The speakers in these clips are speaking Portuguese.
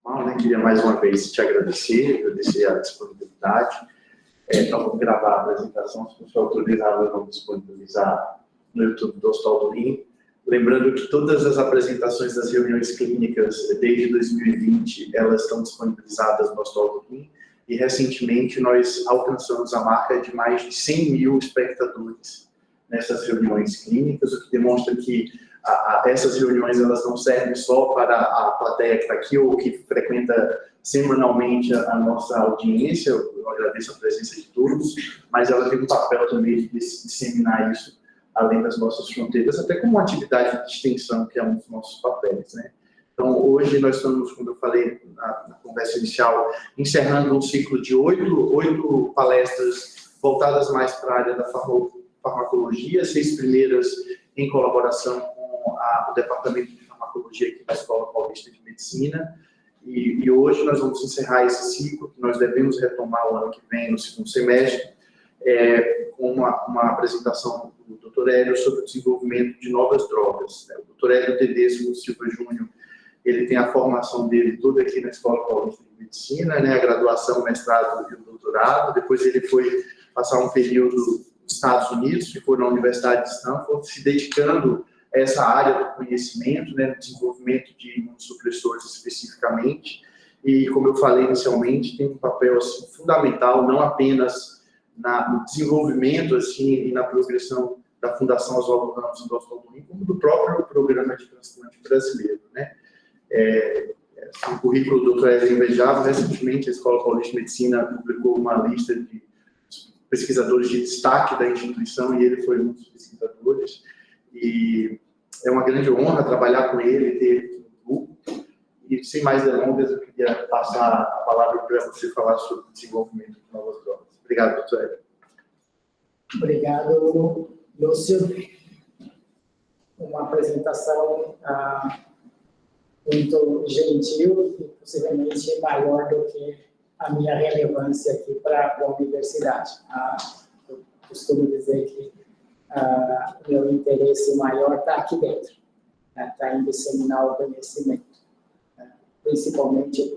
Né? Queria mais uma vez te agradecer a disponibilidade. Então, vamos gravar a apresentação, se for autorizado, vamos disponibilizar no YouTube do Hospital do Rim. Lembrando que todas as apresentações das reuniões clínicas, desde 2020, elas estão disponibilizadas no Hospital do Rim. E, recentemente, nós alcançamos a marca de mais de 100 mil espectadores nessas reuniões clínicas, o que demonstra que essas reuniões elas não servem só para a plateia que está aqui ou que frequenta semanalmente a nossa audiência. Eu agradeço a presença de todos, mas ela tem um papel também de disseminar isso além das nossas fronteiras, até como uma atividade de extensão, que é um dos nossos papéis, né? Então, hoje nós estamos, como eu falei na conversa inicial, encerrando um ciclo de oito palestras voltadas mais para a área da farmacologia, 6 primeiras em colaboração com o Departamento de Farmacologia aqui da Escola Paulista de Medicina. E hoje nós vamos encerrar esse ciclo, que nós devemos retomar o ano que vem, no segundo semestre, com uma apresentação do Dr. Hélio sobre o desenvolvimento de novas drogas. O Dr. Hélio Tedesco Silva Júnior, ele tem a formação dele toda aqui na Escola Paulista de Medicina, né, a graduação, o mestrado e o doutorado. Depois ele foi passar um período nos Estados Unidos, ficou na Universidade de Stanford, se dedicando a essa área do conhecimento, né, no desenvolvimento de imunossupressores especificamente. E, como eu falei inicialmente, tem um papel assim, fundamental, não apenas no desenvolvimento assim, e na progressão da Fundação Oswaldo Ramos e do Hospital do Rim, como do próprio Programa de Transplante Brasileiro, né? O currículo do Dr. Hélio é invejável. Recentemente, a Escola Paulista de Medicina publicou uma lista de pesquisadores de destaque da instituição e ele foi um dos pesquisadores. E é uma grande honra trabalhar com ele, ter ele no grupo. E, sem mais delongas, eu queria passar a palavra para você falar sobre o desenvolvimento de novas drogas. Obrigado, doutor Hélio. Obrigado, Lúcio. Uma apresentação muito gentil e possivelmente maior do que a minha relevância aqui para a universidade. Eu costumo dizer que o meu interesse maior está aqui dentro, está em disseminar o conhecimento, principalmente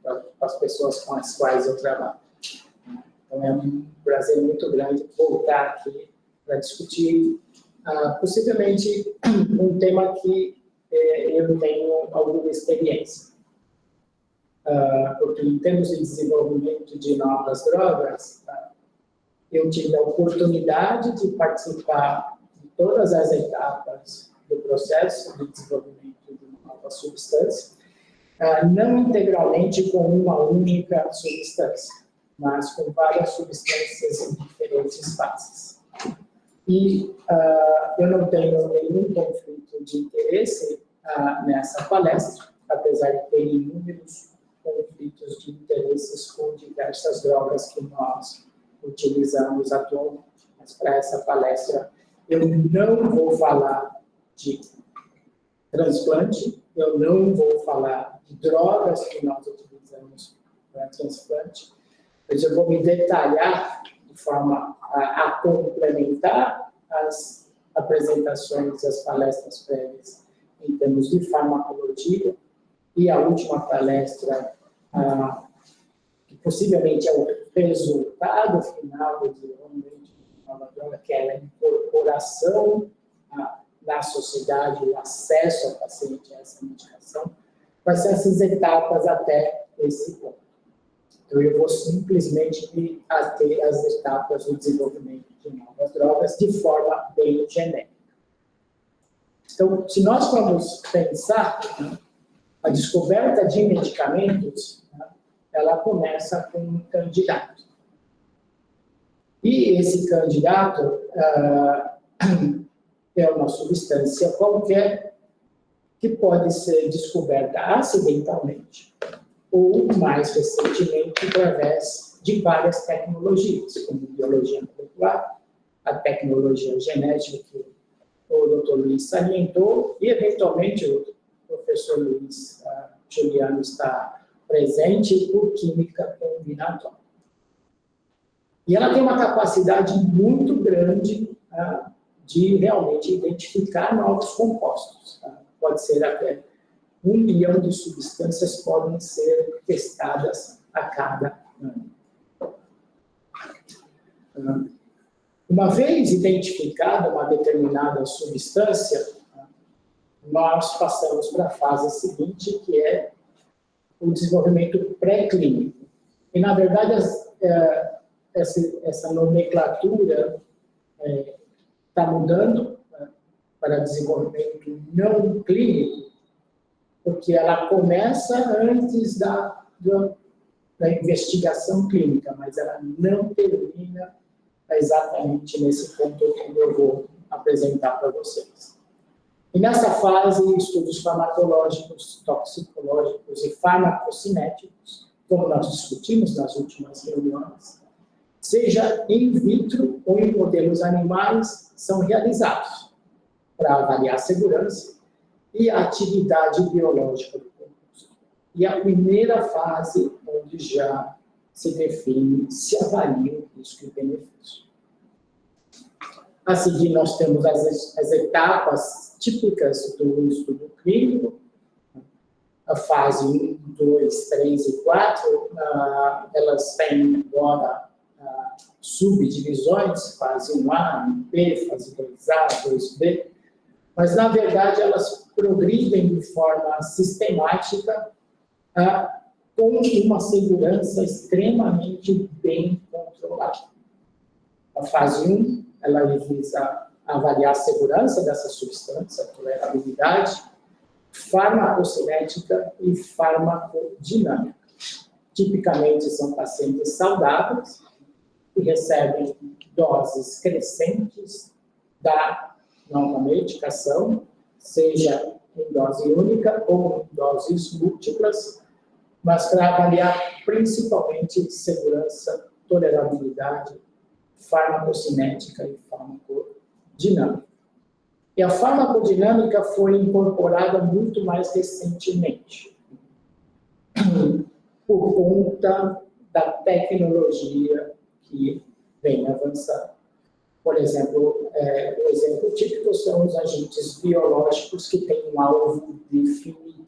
para as pessoas com as quais eu trabalho. Então, é um prazer muito grande voltar aqui para discutir, possivelmente, um tema que eu tenho alguma experiência. Porque, em termos de desenvolvimento de novas drogas, eu tive a oportunidade de participar de todas as etapas do processo de desenvolvimento de uma nova substância, não integralmente com uma única substância, mas com várias substâncias em diferentes fases. E eu não tenho nenhum conflito de interesse nessa palestra, apesar de ter inúmeros conflitos de interesses com diversas drogas que nós utilizamos atualmente. Mas para essa palestra eu não vou falar de transplante, eu não vou falar de drogas que nós utilizamos para transplante, mas eu vou me detalhar de forma a complementar as apresentações, as palestras prévias em termos de farmacologia, e a última palestra, que possivelmente é o resultado final do desenvolvimento de uma nova droga, que é a incorporação na sociedade, o acesso ao paciente a essa medicação, vai ser essas etapas até esse ponto. Então, eu vou simplesmente me ater às etapas do desenvolvimento de novas drogas de forma bem genérica. Então, se nós vamos pensar, a descoberta de medicamentos, ela começa com um candidato. E esse candidato é uma substância qualquer que pode ser descoberta acidentalmente ou, mais recentemente, através de várias tecnologias, como biologia molecular, a tecnologia genética, que o Dr. Luiz salientou, e, eventualmente, o professor Luiz Juliano está presente, por química combinatória. E ela tem uma capacidade muito grande de realmente identificar novos compostos. Pode ser até 1 milhão de substâncias podem ser testadas a cada ano. Uma vez identificada uma determinada substância, nós passamos para a fase seguinte, que é o desenvolvimento pré-clínico. E, na verdade, essa nomenclatura está mudando para desenvolvimento não clínico, porque ela começa antes da investigação clínica, mas ela não termina exatamente nesse ponto que eu vou apresentar para vocês. E nessa fase, estudos farmacológicos, toxicológicos e farmacocinéticos, como nós discutimos nas últimas reuniões, seja in vitro ou em modelos animais, são realizados para avaliar a segurança e a atividade biológica do composto. E a primeira fase, onde já se define, se avalia o risco e benefício. A seguir, nós temos as etapas típicas do estudo clínico, a fase 1, 2, 3 e 4, elas têm agora subdivisões, fase 1A, 1B, fase 2A, 2B, mas, na verdade, elas progridem de forma sistemática com uma segurança extremamente bem controlada. A fase 1, ela visa avaliar a segurança dessa substância, a tolerabilidade, farmacocinética e farmacodinâmica. Tipicamente, são pacientes saudáveis que recebem doses crescentes da nova medicação, seja em dose única ou em doses múltiplas, mas para avaliar principalmente segurança, tolerabilidade, farmacocinética e farmacodinâmica. E a farmacodinâmica foi incorporada muito mais recentemente, por conta da tecnologia que vem avançando. Por exemplo, o exemplo típico são os agentes biológicos que têm um alvo definido.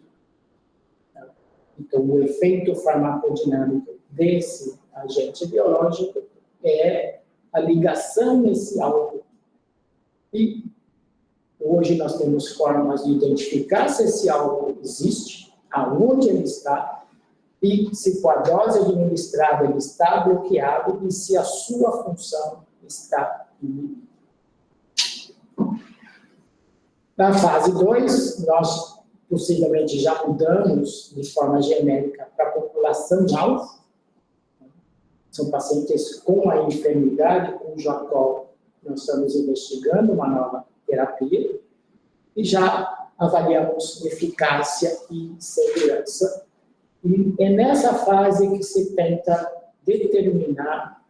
Então, o efeito farmacodinâmico desse agente biológico é a ligação nesse alvo. E hoje nós temos formas de identificar se esse alvo existe, aonde ele está, e se com a dose administrada ele está bloqueado e se a sua função está inibida. Na fase 2, nós possivelmente já mudamos de forma genérica para a população-alvo. São pacientes com a enfermidade cuja qual nós estamos investigando uma nova terapia e já avaliamos eficácia e segurança. E é nessa fase que se tenta determinar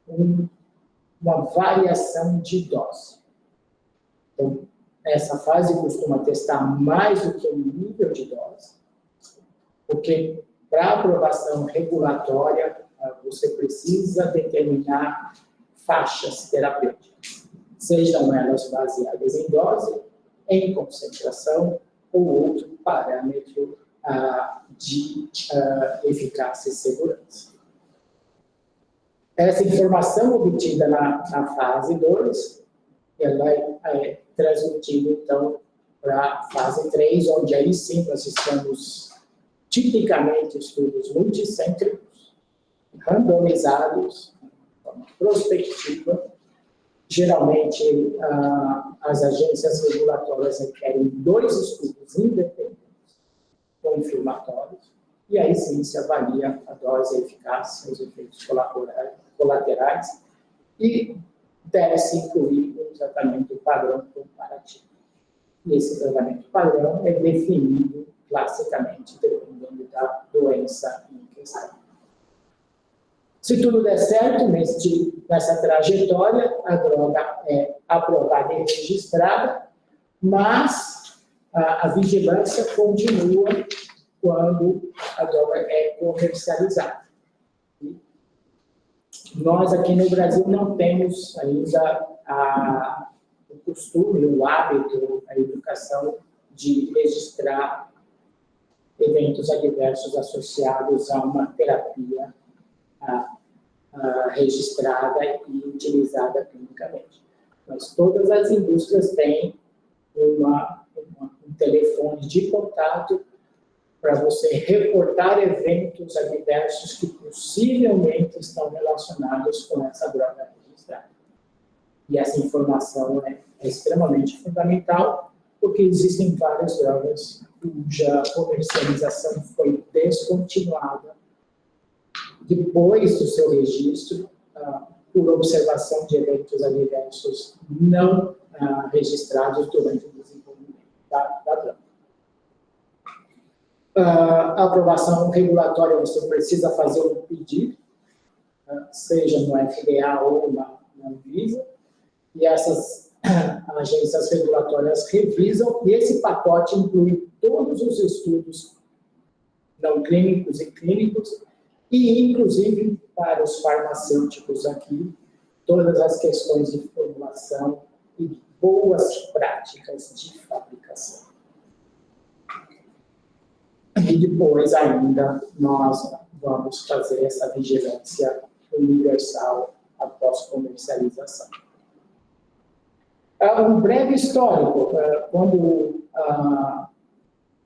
uma variação de dose. Então, essa fase costuma testar mais do que um nível de dose, porque para aprovação regulatória, você precisa determinar faixas terapêuticas, sejam elas baseadas em dose, em concentração ou outro parâmetro de eficácia e segurança. Essa informação obtida na fase 2, ela é transmitida, então, para a fase 3, onde aí sim nós estamos tipicamente estudos multicêntricos, randomizados, de forma prospectiva. Geralmente, as agências regulatórias requerem 2 estudos independentes, confirmatórios, e aí sim se avalia a dose, a eficácia, os efeitos colaterais, e deve-se incluir um tratamento padrão comparativo. E esse tratamento padrão é definido classicamente dependendo da doença em questão. Se tudo der certo, nessa trajetória, a droga é aprovada e registrada, mas a vigilância continua quando a droga é comercializada. Nós aqui no Brasil não temos ainda o costume, o hábito, a educação de registrar eventos adversos associados a uma terapia registrada e utilizada clinicamente. Mas todas as indústrias têm um telefone de contato para você reportar eventos adversos que possivelmente estão relacionados com essa droga registrada. E essa informação é extremamente fundamental, porque existem várias drogas cuja comercialização foi descontinuada depois do seu registro, por observação de eventos adversos não registrados durante o desenvolvimento da droga. A aprovação regulatória, você precisa fazer um pedido, seja no FDA ou na Anvisa, e essas agências regulatórias revisam, e esse pacote inclui todos os estudos não clínicos e clínicos, e inclusive para os farmacêuticos aqui, todas as questões de formulação e boas práticas de fabricação. E depois ainda nós vamos fazer essa vigilância universal após comercialização. Um breve histórico, quando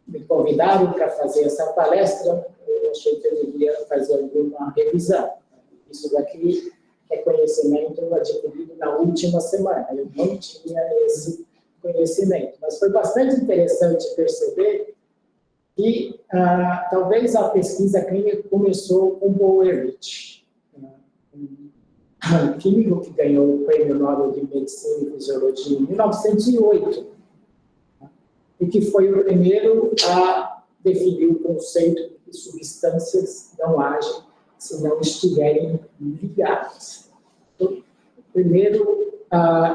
me convidaram para fazer essa palestra, eu achei que eu deveria fazer alguma revisão. Isso daqui é conhecimento adquirido na última semana, eu não tinha esse conhecimento, mas foi bastante interessante perceber que talvez a pesquisa clínica começou com Paul Ehrlich, um químico que ganhou o Prêmio Nobel de Medicina e Fisiologia em 1908, e que foi o primeiro a definir o conceito de que substâncias não agem se não estiverem ligadas. O primeiro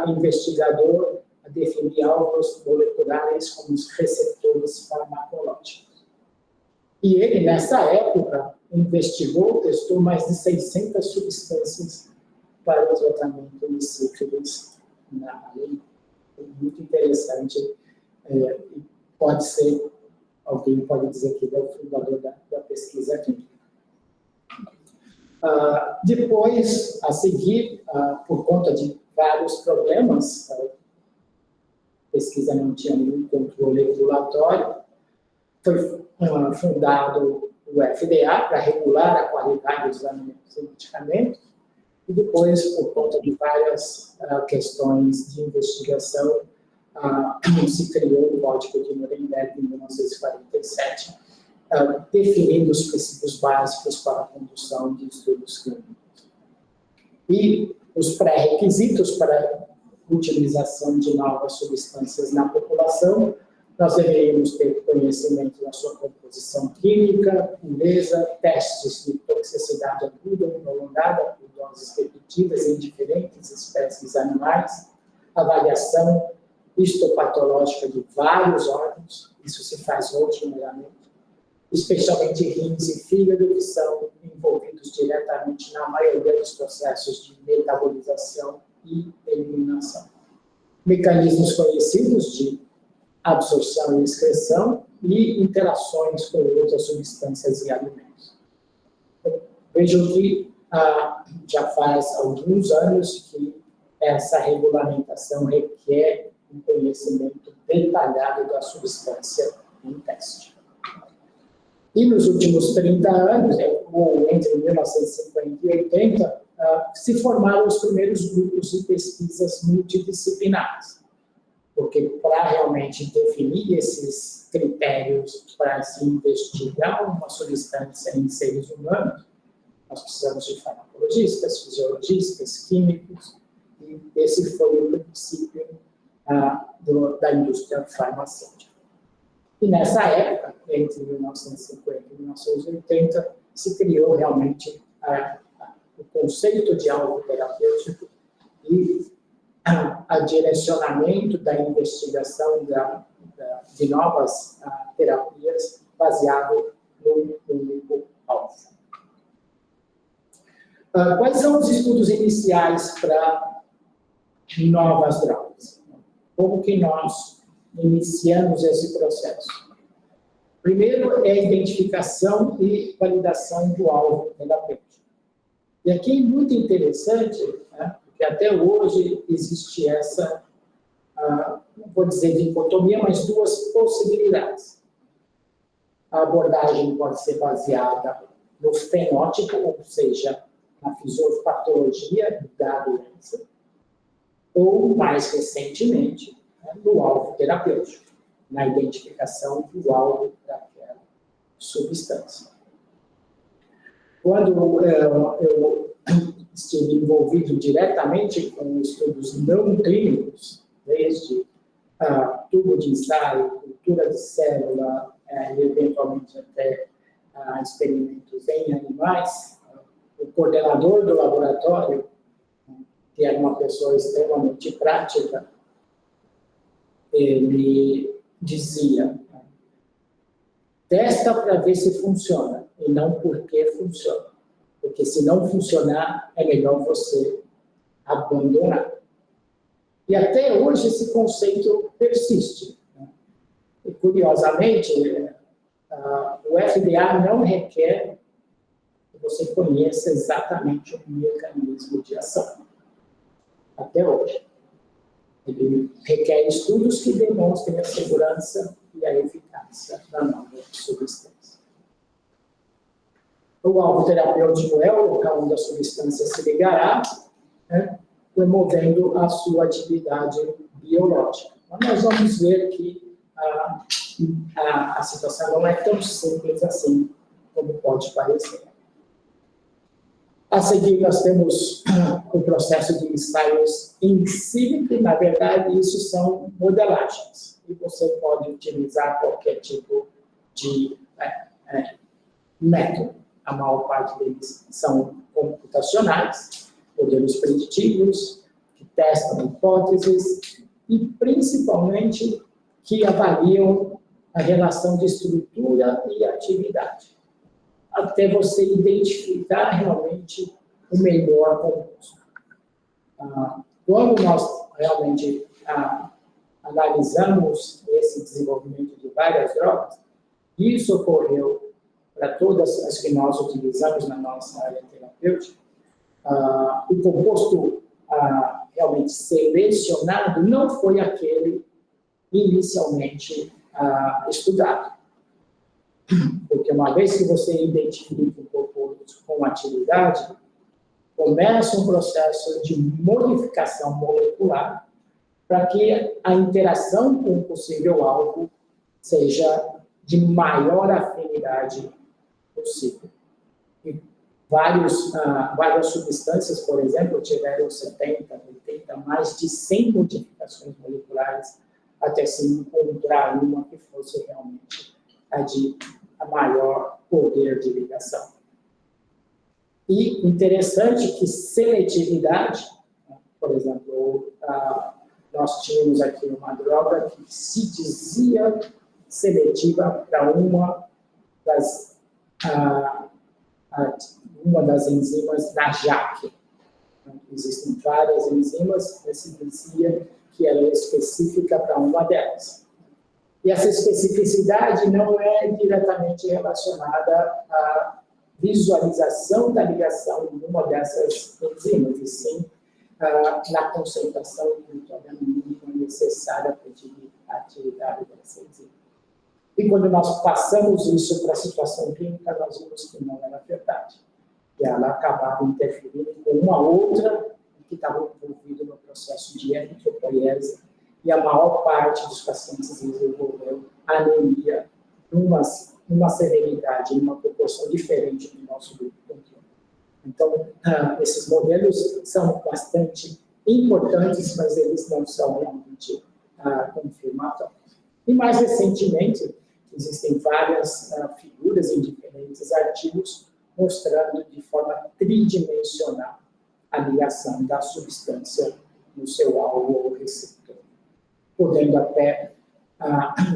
investigador a definir alvos moleculares como os receptores farmacológicos. E ele, nessa época, investigou, testou mais de 600 substâncias para o tratamento de sífilis na Alemanha. Muito interessante. Pode ser, alguém pode dizer que ele é o fundador da pesquisa clínica. Depois, a seguir, por conta de vários problemas, a pesquisa não tinha nenhum controle regulatório, foi fundado o FDA para regular a qualidade dos alimentos e medicamentos, e depois, por conta de várias questões de investigação, se criou o Código de Nuremberg em 1947, definindo os princípios básicos para a condução de estudos clínicos. E os pré-requisitos para a utilização de novas substâncias na população: nós deveríamos ter conhecimento da sua composição química, pureza, testes de toxicidade aguda ou prolongada por doses repetidas em diferentes espécies animais, avaliação histopatológica de vários órgãos, isso se faz rotineiramente, especialmente rins e fígado, que são envolvidos diretamente na maioria dos processos de metabolização e eliminação. Mecanismos conhecidos de absorção e excreção e interações com outras substâncias e alimentos. Vejo que já faz alguns anos que essa regulamentação requer um conhecimento detalhado da substância em teste. E nos últimos 30 anos, ou entre 1950 e 80, se formaram os primeiros grupos de pesquisas multidisciplinares, porque para realmente definir esses critérios para se investigar uma substância em seres humanos, nós precisamos de farmacologistas, fisiologistas, químicos, e esse foi o princípio da indústria farmacêutica. E nessa época, entre 1950 e 1980, se criou realmente o conceito de alvo terapêutico e a direcionamento da investigação de novas terapias baseado no público-alvo. Quais são os estudos iniciais para novas drogas? Como que nós iniciamos esse processo? Primeiro é a identificação e validação do alvo terapêutico. E aqui é muito interessante, né, porque até hoje existe essa, não vou dizer dicotomia, mas duas possibilidades. A abordagem pode ser baseada no fenótipo, ou seja, na fisiopatologia da doença, ou, mais recentemente, né, no alvo terapêutico, na identificação do alvo daquela substância. Quando eu estive envolvido diretamente com estudos não clínicos, desde tubo de ensaio, cultura de célula, e eventualmente até experimentos em animais, o coordenador do laboratório, que era uma pessoa extremamente prática, ele dizia: testa para ver se funciona, e não porque funciona. Porque se não funcionar, é melhor você abandonar. E até hoje esse conceito persiste. E, curiosamente, o FDA não requer que você conheça exatamente o mecanismo de ação. Até hoje. Ele requer estudos que demonstrem a segurança e a eficácia da nova substância. O alvo terapêutico é o local onde a substância se ligará, né, promovendo a sua atividade biológica. Mas nós vamos ver que a situação não é tão simples assim como pode parecer. A seguir, nós temos o processo de ensaios in silico, na verdade, isso são modelagens. E você pode utilizar qualquer tipo de método. A maior parte deles são computacionais, modelos preditivos, que testam hipóteses e, principalmente, que avaliam a relação de estrutura e atividade, até você identificar realmente o melhor composto. Quando nós realmente analisamos esse desenvolvimento de várias drogas, isso ocorreu para todas as que nós utilizamos na nossa área terapêutica, o composto realmente selecionado não foi aquele inicialmente estudado. Porque uma vez que você identifica o composto com atividade, começa um processo de modificação molecular para que a interação com o possível alvo seja de maior afinidade possível. E várias substâncias, por exemplo, tiveram 70, 80, mais de 100 modificações moleculares até se encontrar uma que fosse realmente a maior poder de ligação. E interessante que seletividade, por exemplo, nós tínhamos aqui uma droga que se dizia seletiva para uma das enzimas da JAK. Existem várias enzimas, mas se dizia que ela é específica para uma delas. E essa especificidade não é diretamente relacionada à visualização da ligação de uma dessas enzimas, e sim na concentração mínima necessária para a atividade dessa enzima. E quando nós passamos isso para a situação clínica, nós vimos que não era verdade. Que ela acabava interferindo com uma outra que estava envolvida no processo de eritropoiese, e a maior parte dos pacientes desenvolveu anemia numa severidade, em uma proporção diferente do nosso grupo controle. Então, esses modelos são bastante importantes, mas eles não são realmente confirmatórios. E mais recentemente, existem várias figuras em diferentes artigos mostrando de forma tridimensional a ligação da substância no seu alvo ou receptor, podendo até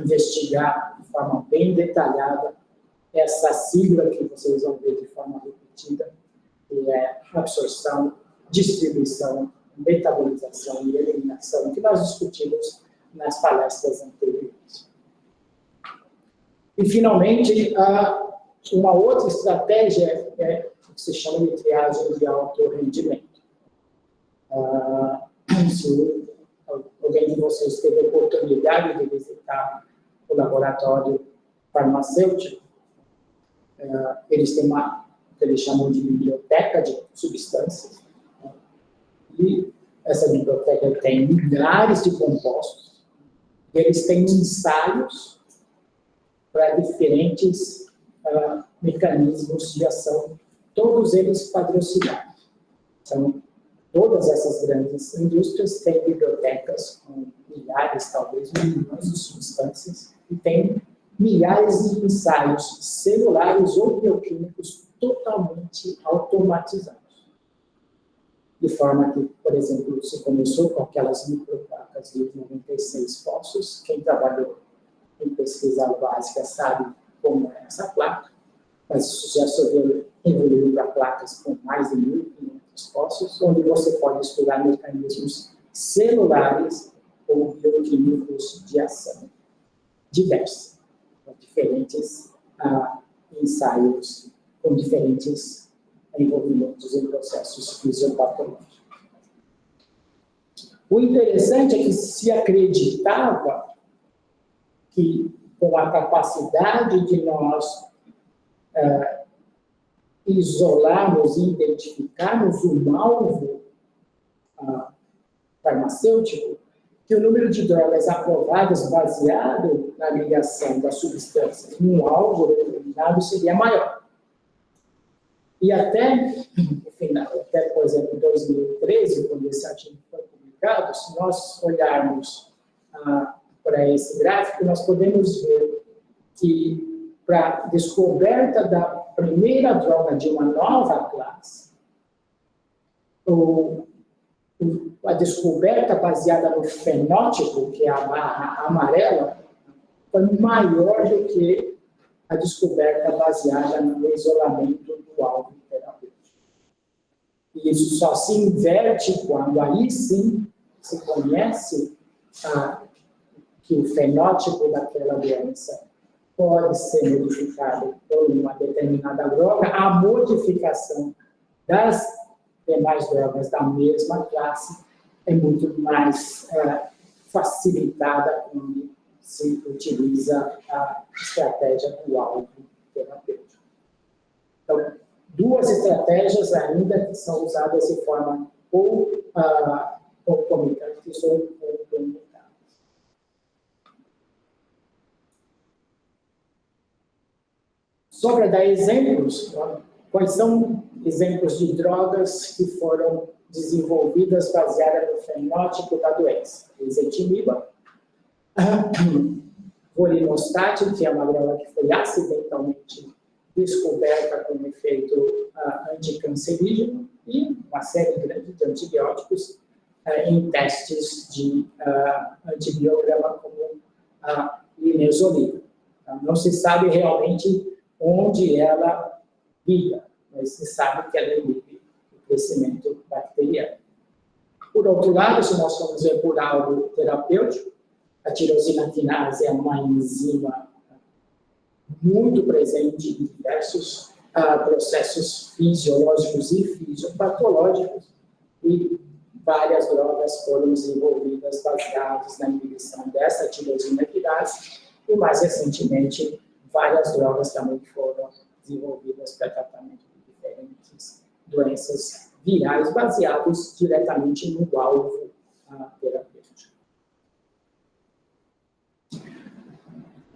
investigar de forma bem detalhada essa sigla que vocês vão ver de forma repetida, que é absorção, distribuição, metabolização e eliminação, que nós discutimos nas palestras anteriores. E, finalmente, uma outra estratégia é o que se chama de triagem de alto rendimento. Se alguém de vocês teve a oportunidade de visitar o laboratório farmacêutico, eles têm o que eles chamam de biblioteca de substâncias. E essa biblioteca tem milhares de compostos. Eles têm ensaios para diferentes mecanismos de ação, todos eles patrocinados. Então, todas essas grandes indústrias têm bibliotecas com milhares, talvez milhões de substâncias, e têm milhares de ensaios celulares ou bioquímicos totalmente automatizados. De forma que, por exemplo, se começou com aquelas microplacas de 96 fósforos, quem trabalhou em pesquisa básica sabe como é essa placa, mas isso já evoluiu para placas com mais de 1.500 fósforos, onde você pode estudar mecanismos celulares ou bioquímicos de ação diversos, com diferentes ensaios, com diferentes envolvimentos em processos fisiopatológicos. O interessante é que se acreditava que, com a capacidade de nós isolarmos e identificarmos um alvo farmacêutico, que o número de drogas aprovadas baseado na ligação da substância em um alvo determinado seria maior. E até, por exemplo, em 2013, quando esse artigo foi publicado, se nós olharmos para esse gráfico, nós podemos ver que, para a descoberta da primeira droga de uma nova classe, a descoberta baseada no fenótipo, que é a barra amarela, foi maior do que a descoberta baseada no isolamento do alvo terapêutico. E isso só se inverte quando aí sim se conhece que o fenótipo daquela doença pode ser modificado por uma determinada droga, a modificação das demais drogas da mesma classe é muito mais facilitada quando se utiliza a estratégia do alvo terapêutico. Então, duas estratégias ainda que são usadas de forma ou concomitantes ou complementares. Só para dar exemplos, quais são exemplos de drogas que foram desenvolvidas baseadas no fenótipo da doença? Ezetimiba, Vorinostat, que é uma droga que foi acidentalmente descoberta com efeito anticancerígeno, e uma série grande de antibióticos em testes de antibiograma como a linezolida. Então, não se sabe realmente onde ela liga, mas se sabe que ela inibe o crescimento bacteriano. Por outro lado, se nós formos ver por algo terapêutico, a tirosina quinase é uma enzima muito presente em diversos processos fisiológicos e fisiopatológicos, e várias drogas foram desenvolvidas baseadas na inibição dessa tirosina quinase, e mais recentemente várias drogas também foram desenvolvidas para tratamento de diferentes doenças virais baseados diretamente no alvo terapêutico.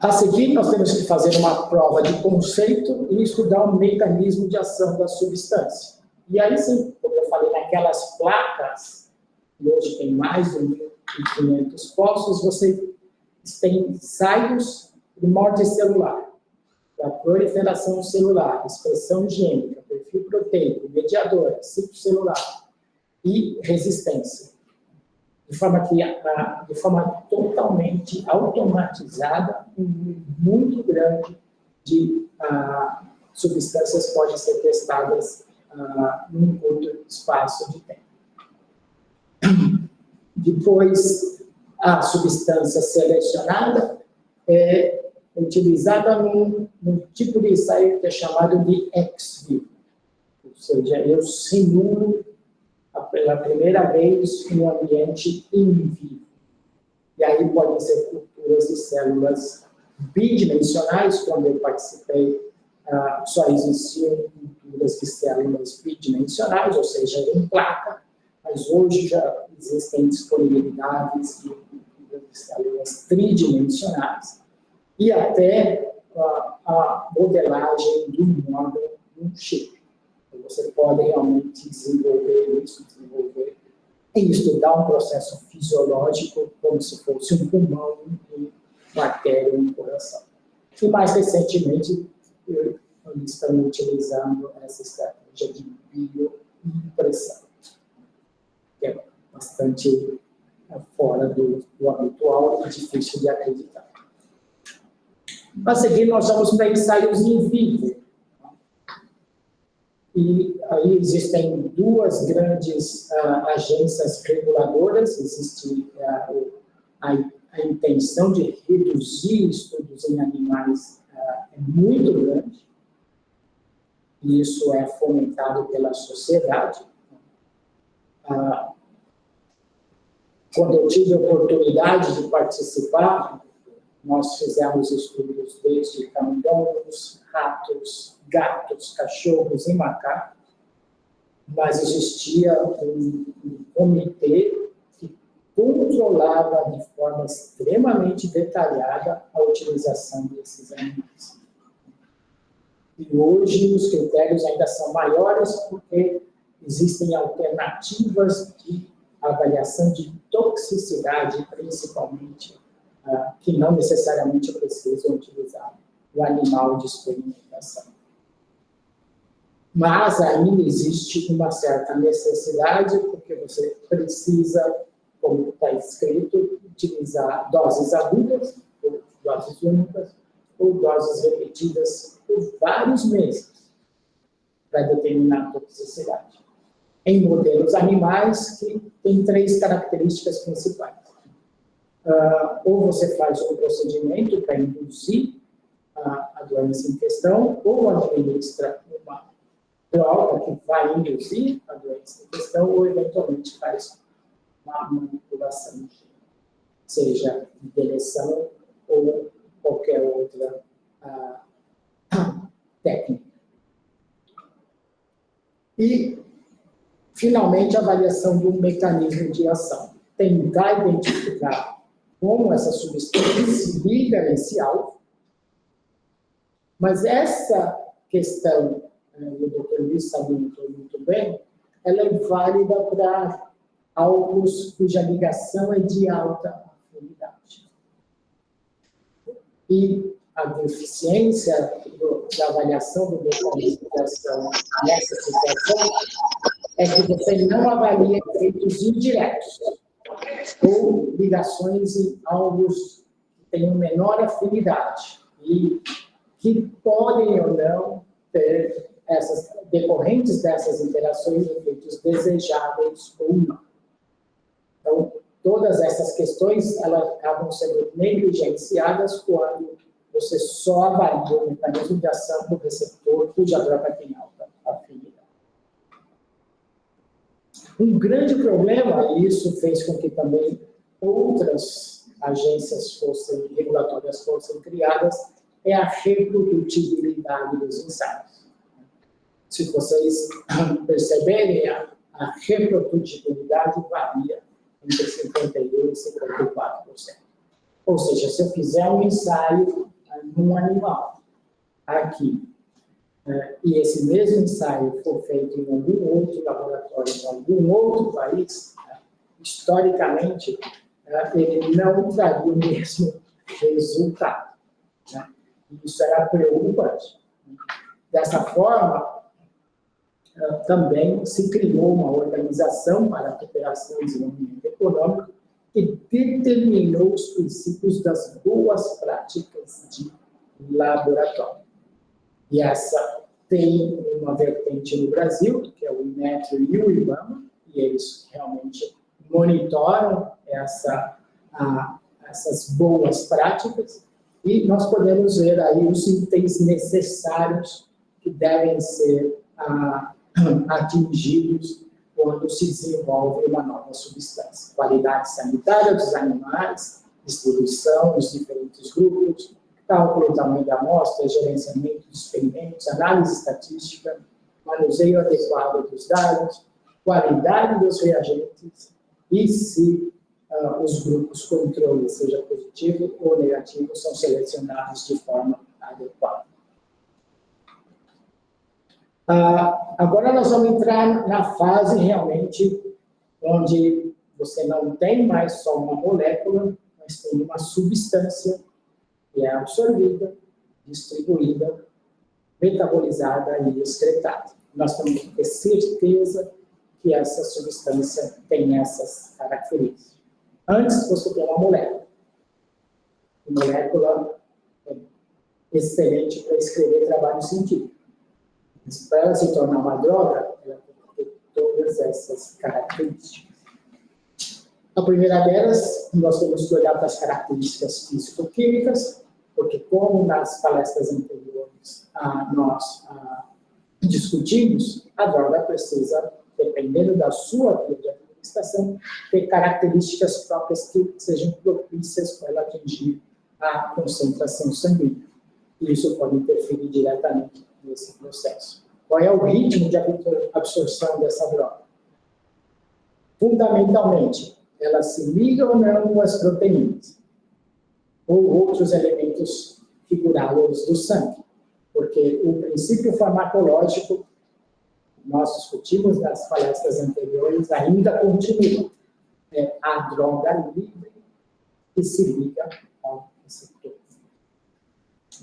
A seguir, nós temos que fazer uma prova de conceito e estudar o mecanismo de ação da substância. E aí sim, como eu falei, naquelas placas, que hoje tem mais de 1.500 postos, você tem ensaios de morte celular, da proliferação celular, expressão higiênica, perfil proteico, mediadora, ciclo celular e resistência. De forma totalmente automatizada, um número muito grande de substâncias podem ser testadas num curto espaço de tempo. Depois, a substância selecionada é utilizada num tipo de ensaio que é chamado de ex vivo. Ou seja, eu simulo pela primeira vez um ambiente in vivo. E aí podem ser culturas de células bidimensionais. Quando eu participei, só existiam culturas de células bidimensionais, ou seja, em placa, mas hoje já existem disponibilidades de culturas de células tridimensionais e até a modelagem do módulo no chip. Então, você pode realmente desenvolver e estudar um processo fisiológico como se fosse um pulmão e bactéria no coração. E mais recentemente, eles estão utilizando essa estratégia de bioimpressão, que é bastante fora do habitual e difícil de acreditar. A seguir, nós vamos para ensaios in vivo. E aí existem duas grandes agências reguladoras. Existe a intenção de reduzir estudos em animais é muito grande, e isso é fomentado pela sociedade. Quando eu tive a oportunidade de participar, nós fizemos estudos desde camundongos, ratos, gatos, cachorros e macacos, mas existia um comitê que controlava de forma extremamente detalhada a utilização desses animais. E hoje os critérios ainda são maiores porque existem alternativas de avaliação de toxicidade, principalmente, que não necessariamente precisam utilizar o animal de experimentação. Mas ainda existe uma certa necessidade, porque você precisa, como está escrito, utilizar doses agudas, ou doses únicas, ou doses repetidas por vários meses para determinar a toxicidade. Em modelos animais que têm três características principais. Ou você faz um procedimento para induzir a doença em questão, ou administra uma droga que vai induzir a doença em questão, ou eventualmente faz uma manipulação, seja deleção ou qualquer outra técnica. E, finalmente, a avaliação do mecanismo de ação. Tentar identificar como essa substância se liga nesse alvo, mas essa questão, o Dr. Luiz salientou muito bem, ela é válida para alvos cuja ligação é de alta afinidade. E a deficiência da avaliação do mecanismo de ação nessa situação é que você não avalia efeitos indiretos ou ligações em alvos que tenham menor afinidade e que podem ou não ter decorrentes dessas interações efeitos desejáveis ou não. Então, todas essas questões elas acabam sendo negligenciadas quando você só avalia o mecanismo de ação do receptor cuja droga tem alta afinidade. Um grande problema, e isso fez com que também outras agências regulatórias fossem criadas, é a reprodutibilidade dos ensaios. Se vocês perceberem, a reprodutibilidade varia entre 51% e 54%. Ou seja, se eu fizer um ensaio num animal aqui, e esse mesmo ensaio for feito em algum outro laboratório, em algum outro país, historicamente, ele não daria o mesmo resultado. Isso era preocupante. Dessa forma, também se criou uma organização para a cooperação e desenvolvimento econômico que determinou os princípios das boas práticas de laboratório. E essa tem uma vertente no Brasil, que é o INETRO e o IBAMA, e eles realmente monitoram essas boas práticas. E nós podemos ver aí os itens necessários que devem ser atingidos quando se desenvolve uma nova substância. Qualidade sanitária dos animais, distribuição dos diferentes grupos, cálculo do tamanho da amostra, gerenciamento dos experimentos, análise estatística, manuseio adequado dos dados, qualidade dos reagentes e se os grupos controle, seja positivo ou negativo, são selecionados de forma adequada. Agora nós vamos entrar na fase realmente onde você não tem mais só uma molécula, mas tem uma substância que é absorvida, distribuída, metabolizada e excretada. Nós temos que ter certeza que essa substância tem essas características. Antes, você tem uma molécula. A molécula é excelente para escrever trabalho científico. Mas para ela se tornar uma droga, ela tem que ter todas essas características. A primeira delas, nós temos que olhar para as características físico-químicas, porque como nas palestras anteriores nós discutimos, a droga precisa, dependendo da sua via de administração, ter características próprias que sejam propícias para ela atingir a concentração sanguínea. E isso pode interferir diretamente nesse processo. Qual é o ritmo de absorção dessa droga? Fundamentalmente, ela se liga ou não às proteínas, ou outros elementos figurados do sangue. Porque o princípio farmacológico, nós discutimos nas palestras anteriores, ainda continua. É a droga livre que se liga ao receptor.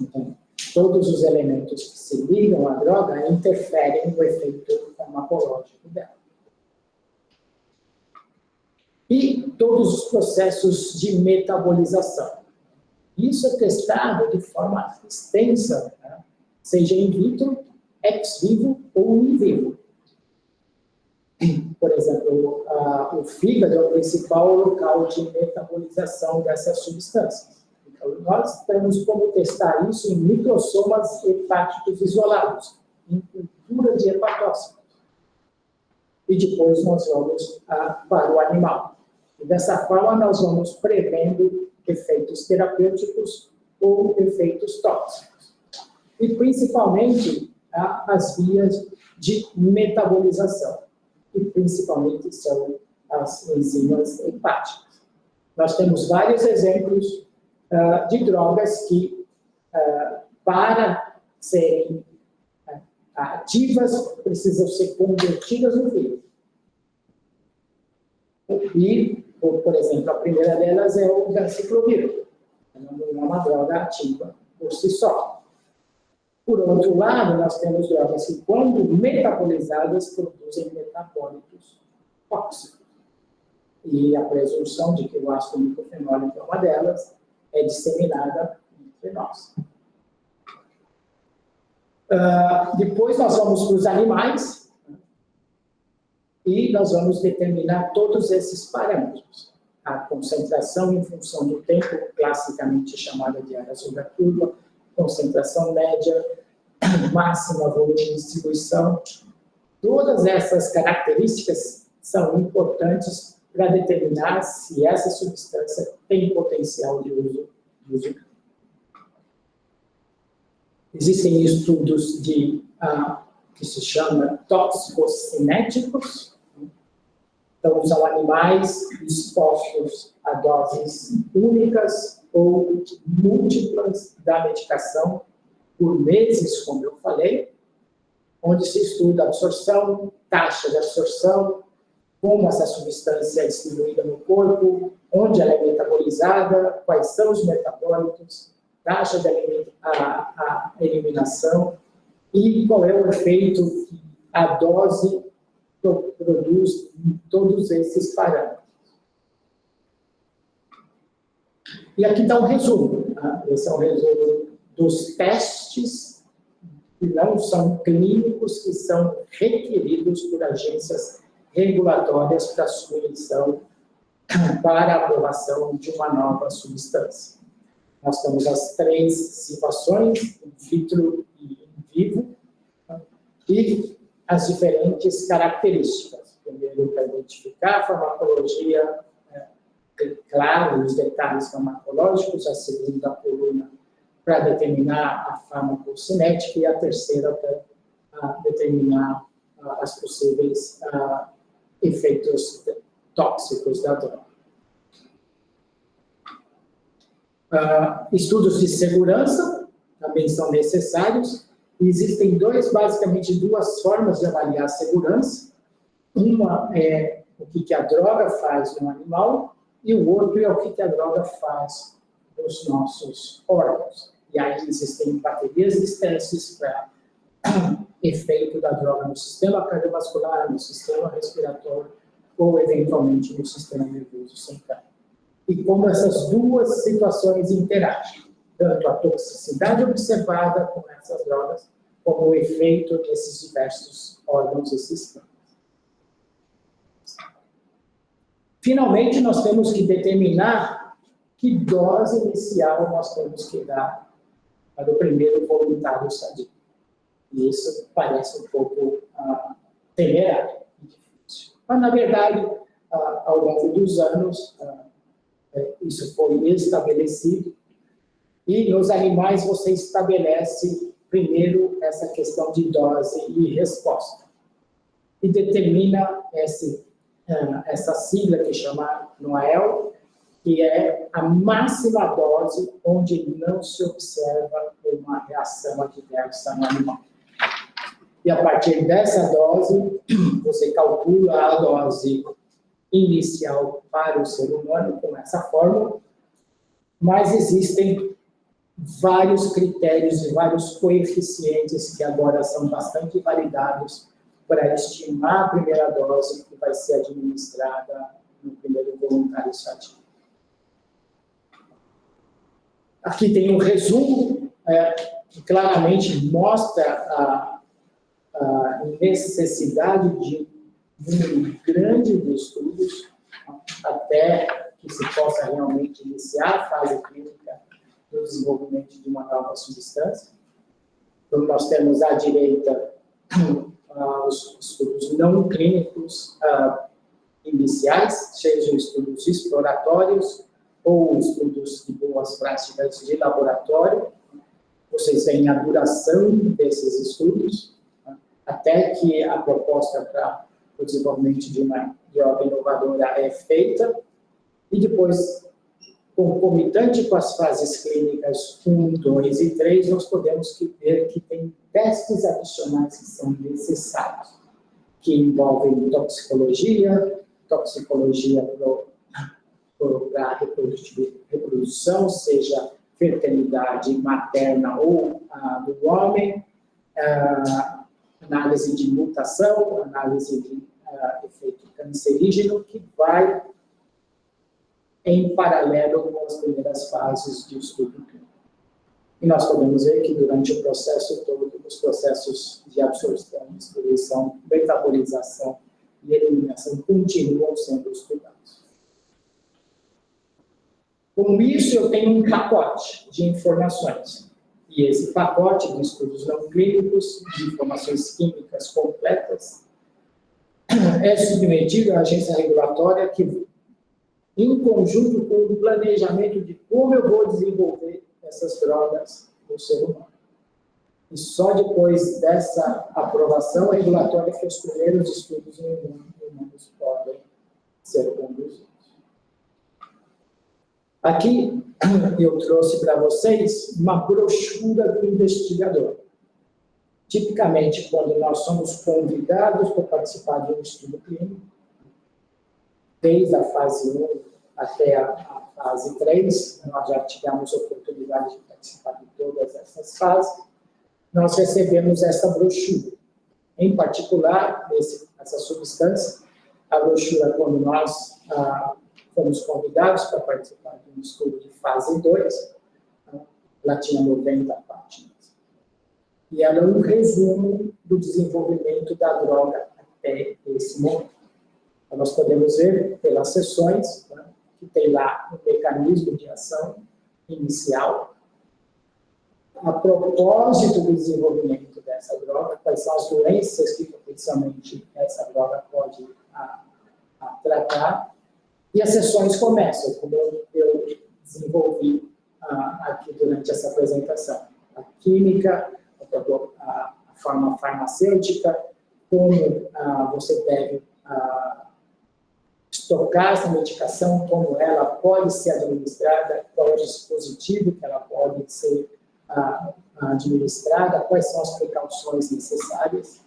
Então, todos os elementos que se ligam à droga interferem no efeito farmacológico dela. E todos os processos de metabolização. Isso é testado de forma extensa, né? Seja in vitro, ex vivo ou in vivo. Por exemplo, o fígado é o principal local de metabolização dessas substâncias. Então, nós temos como testar isso em microsomas hepáticos isolados, em cultura de hepatócitos. E depois nós vamos para o animal. E dessa forma, nós vamos prevendo efeitos terapêuticos ou efeitos tóxicos. E, principalmente, as vias de metabolização, que principalmente são as enzimas hepáticas. Nós temos vários exemplos de drogas que, para serem ativas, precisam ser convertidas no fígado. E, por exemplo, a primeira delas é o ganciclovir. Não é uma droga ativa por si só. Por outro lado, nós temos drogas que, quando metabolizadas, produzem metabólitos tóxicos. E a presunção de que o ácido microfenólico é uma delas é disseminada entre nós. Depois nós vamos para os animais e nós vamos determinar todos esses parâmetros. A concentração em função do tempo, classicamente chamada de área sobre a curva, concentração média, máxima, volume de distribuição. Todas essas características são importantes para determinar se essa substância tem potencial de uso. Existem estudos que se chama toxicocinéticos. Então, usam animais expostos a doses únicas ou múltiplas da medicação por meses, como eu falei, onde se estuda a absorção, taxa de absorção, como essa substância é distribuída no corpo, onde ela é metabolizada, quais são os metabólitos, taxa de eliminação e qual é o efeito que a dose produz em todos esses parâmetros. E aqui está um resumo. Tá? Esse é um resumo dos testes que não são clínicos, que são requeridos por agências regulatórias para submissão para a aprovação de uma nova substância. Nós temos as 3 situações, in vitro e in vivo, e as diferentes características. Primeiro, para identificar a farmacologia, claro, os detalhes farmacológicos, a segunda coluna para determinar a farmacocinética e a terceira para determinar as possíveis efeitos tóxicos da droga. Estudos de segurança também são necessários. Existem basicamente duas formas de avaliar a segurança. Uma é o que a droga faz no animal e o outro é o que a droga faz nos nossos órgãos. E aí existem baterias de testes para efeito da droga no sistema cardiovascular, no sistema respiratório ou, eventualmente, no sistema nervoso central. E como essas duas situações interagem, tanto a toxicidade observada com essas drogas, como o efeito desses diversos órgãos e sistemas. Finalmente, nós temos que determinar que dose inicial nós temos que dar para o primeiro voluntário sadio. E isso parece um pouco temerário e difícil. Mas, na verdade, ao longo dos anos, isso foi estabelecido. E nos animais você estabelece primeiro essa questão de dose e resposta. E determina essa sigla que chama NOEL, que é a máxima dose onde não se observa uma reação adversa no animal. E a partir dessa dose, você calcula a dose inicial para o ser humano com essa fórmula, mas existem vários critérios e vários coeficientes que agora são bastante validados para estimar a primeira dose que vai ser administrada no primeiro voluntário sadio. Aqui tem um resumo que claramente mostra a necessidade de um número grande de estudos até que se possa realmente iniciar a fase clínica do desenvolvimento de uma nova substância. Então, nós temos à direita os estudos não clínicos iniciais, sejam estudos exploratórios ou estudos de boas práticas de laboratório. Vocês veem a duração desses estudos, até que a proposta para o desenvolvimento de uma droga inovadora é feita, e depois, concomitante com as fases clínicas 1, 2 e 3, nós podemos ver que tem testes adicionais que são necessários, que envolvem toxicologia para a reprodução, seja fertilidade materna ou do homem, análise de mutação, análise de efeito cancerígeno, que vai em paralelo com as primeiras fases de estudo clínico. E nós podemos ver que durante o processo todo, os processos de absorção, distribuição, metabolização e eliminação continuam sendo estudados. Com isso, eu tenho um pacote de informações. E esse pacote de estudos não clínicos, de informações químicas completas, é submetido à agência regulatória que, em conjunto com o planejamento de como eu vou desenvolver essas drogas no ser humano. E só depois dessa aprovação regulatória que os primeiros estudos em humanos podem ser conduzidos. Aqui eu trouxe para vocês uma brochura do investigador. Tipicamente, quando nós somos convidados para participar de um estudo clínico, desde a fase 1 até a fase 3, nós já tivemos a oportunidade de participar de todas essas fases, nós recebemos essa brochura. Em particular, essa substância, a brochura, quando nós fomos convidados para participar de um estudo de fase 2, ela tinha 90 páginas. E ela é um resumo do desenvolvimento da droga até esse momento. Então, nós podemos ver pelas seções, que tem lá um mecanismo de ação, inicial, a propósito do desenvolvimento dessa droga, quais são as doenças que potencialmente essa droga pode tratar, e as sessões começam, como eu desenvolvi aqui durante essa apresentação. A química, a forma farmacêutica, como você deve estocar essa medicação, como ela pode ser administrada, qual é o dispositivo que ela pode ser administrada, quais são as precauções necessárias.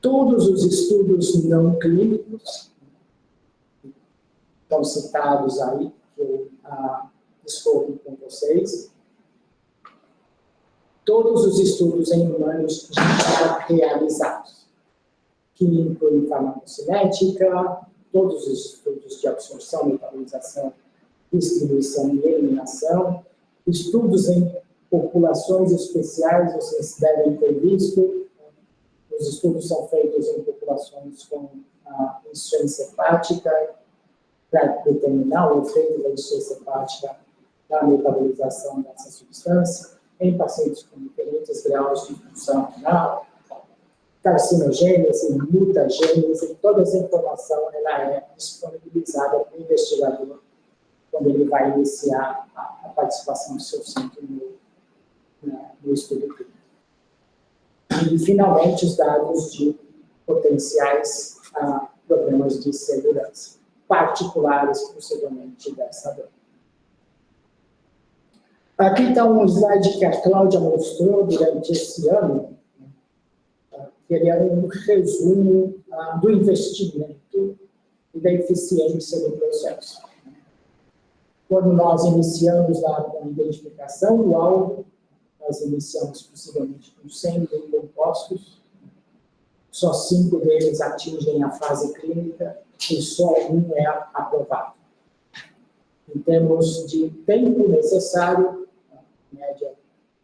Todos os estudos não clínicos estão citados aí, que eu discorro com vocês. Todos os estudos em humanos já realizados, que incluem farmacocinética, todos os estudos de absorção, metabolização, distribuição e eliminação, estudos em populações especiais, vocês devem ter visto, os estudos são feitos em populações com insuficiência hepática, para determinar o efeito da insuficiência hepática na metabolização dessa substância, em pacientes com diferentes graus de função renal, carcinogênese, mutagênese, toda essa informação ela é disponibilizada para o investigador quando ele vai iniciar a participação do seu centro no estudo clínico. E, finalmente, os dados de potenciais problemas de segurança, particulares, possivelmente, dessa droga. Aqui está um slide que a Cláudia mostrou durante esse ano, que ele é um resumo do investimento e da eficiência do processo. Quando nós iniciamos lá com a identificação do alvo, nós iniciamos possivelmente com 100 mil compostos, só 5 deles atingem a fase clínica e só um é aprovado. Em termos de tempo necessário, média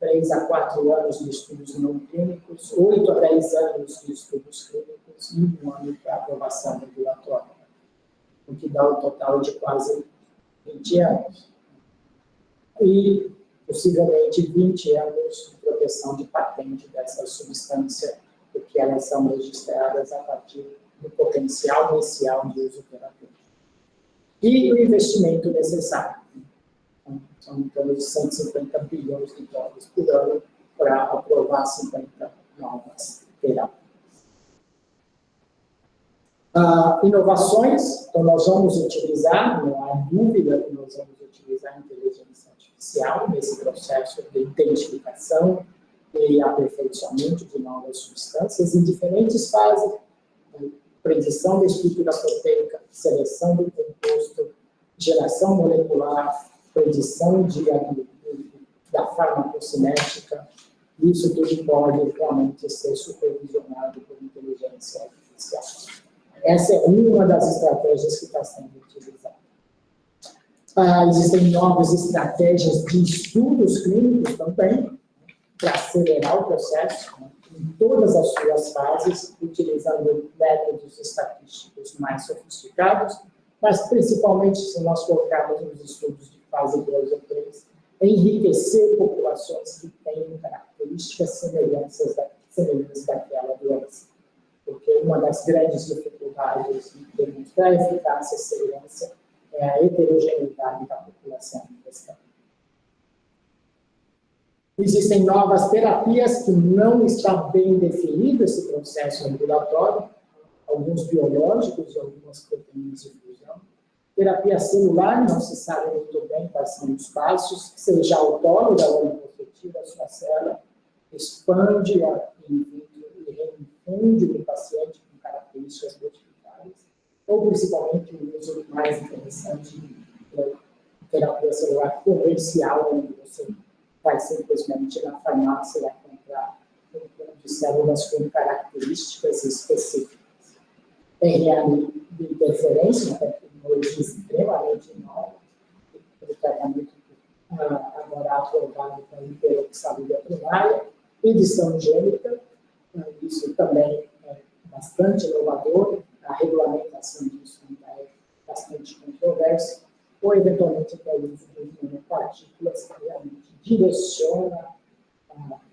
3 a 4 anos de estudos não clínicos, 8 a 10 anos de estudos clínicos e 1 ano para aprovação regulatória, o que dá um total de quase 20 anos. E, possivelmente, 20 anos de proteção de patente dessa substância, porque elas são registradas a partir do potencial inicial de uso terapêutico. E o investimento necessário. São em torno de 150 bilhões de dólares por ano para aprovar 50 novas terapias. Inovações, então nós vamos utilizar, não há dúvida que nós vamos utilizar a inteligência artificial nesse processo de identificação e aperfeiçoamento de novas substâncias em diferentes fases, predição da estrutura proteica, seleção do composto, geração molecular, predição da farmacocinética, isso tudo pode realmente ser supervisionado por inteligência artificial. Essa é uma das estratégias que está sendo utilizada. Existem novas estratégias de estudos clínicos também, para acelerar o processo, em todas as suas fases, utilizando métodos estatísticos mais sofisticados, mas principalmente, se nós colocarmos nos estudos de fase 2 ou 3, enriquecer populações que têm características semelhantes daquela doença. Porque uma das grandes dificuldades de demonstrar eficácia e segurança é a heterogeneidade da população em questão. Existem novas terapias que não está bem definido esse processo regulatório, alguns biológicos e algumas proteínas de fusão. Terapia celular, não se sabe muito bem quais são os passos, seja autóloga ou hipoafetiva, a sua célula expande e reinfunde no paciente com características modificadas, ou principalmente o uso mais interessante de terapia celular comercial, onde você vai simplesmente na farmácia e vai comprar um grupo de células com características específicas. RNA de interferência, uma tecnologia extremamente nova, o tratamento agora aprovado para a hiperoxaluria primária, edição gênica, isso também é bastante inovador, a regulamentação disso ainda é bastante controversa, ou eventualmente até o uso de nanopartículas que realmente direciona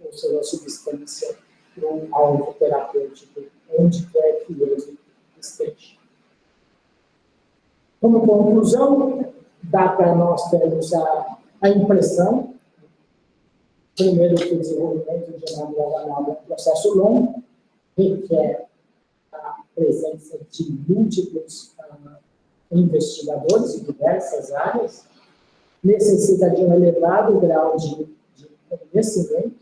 ou seja, a substância para um alvo terapêutico, onde quer que ele esteja. Como conclusão, dá para nós termos a impressão, primeiro, que o desenvolvimento de nanoorganel é um processo longo, requer a presença de múltiplos investigadores em diversas áreas, necessita de um elevado grau de conhecimento,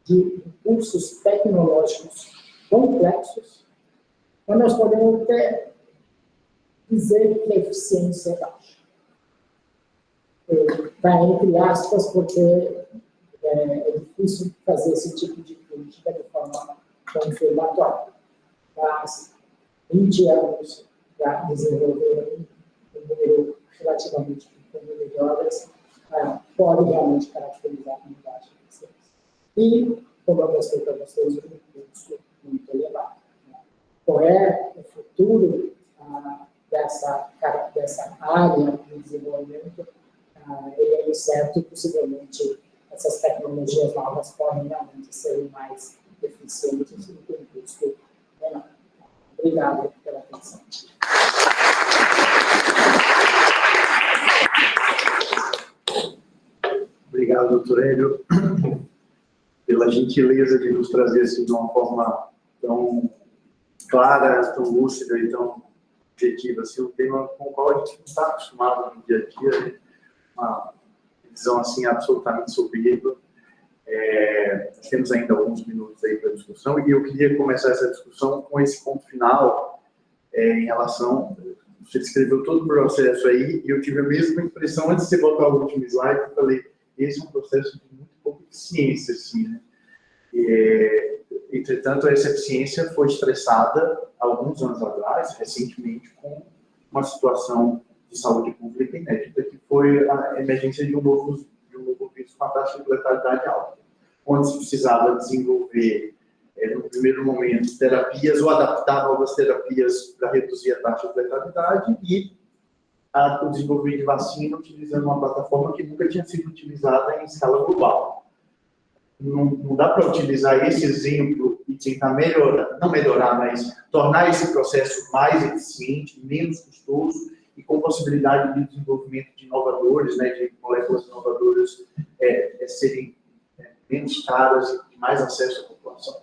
de recursos tecnológicos complexos, mas nós podemos até dizer que a eficiência é baixa. Está entre aspas, porque é difícil fazer esse tipo de crítica de forma confirmatória. Mas 20 anos para desenvolver um número relativamente pequeno de horas pode realmente caracterizar como baixa eficiência. E, como eu mostrei para vocês, um custo muito elevado. Qual é o futuro dessa área de desenvolvimento? Ele é incerto e, possivelmente, essas tecnologias novas podem realmente ser mais eficientes e com um custo menor. Obrigado pela atenção. Obrigado, doutor Hélio, pela gentileza de nos trazer assim, de uma forma tão clara, tão lúcida e tão objetiva, assim, um tema com o qual a gente não está acostumado no dia a dia, né? Uma visão assim, absolutamente soberba. Temos ainda alguns minutos aí para a discussão e eu queria começar essa discussão com esse ponto final em relação... Você descreveu todo o processo aí e eu tive a mesma impressão antes de você botar o último slide, eu falei, esse é um processo de muito pouca eficiência, assim, né? Entretanto, essa eficiência foi estressada alguns anos atrás, recentemente, com uma situação de saúde pública inédita, que foi a emergência de um novo vírus com a taxa de letalidade alta, onde se precisava desenvolver, no primeiro momento, terapias ou adaptar novas terapias para reduzir a taxa de letalidade e o desenvolvimento de vacina utilizando uma plataforma que nunca tinha sido utilizada em escala global. Não dá para utilizar esse exemplo e tentar melhorar, não melhorar, mas tornar esse processo mais eficiente, menos custoso e com possibilidade de desenvolvimento de inovadores, né, de moléculas inovadoras serem menos caras e de mais acesso à população.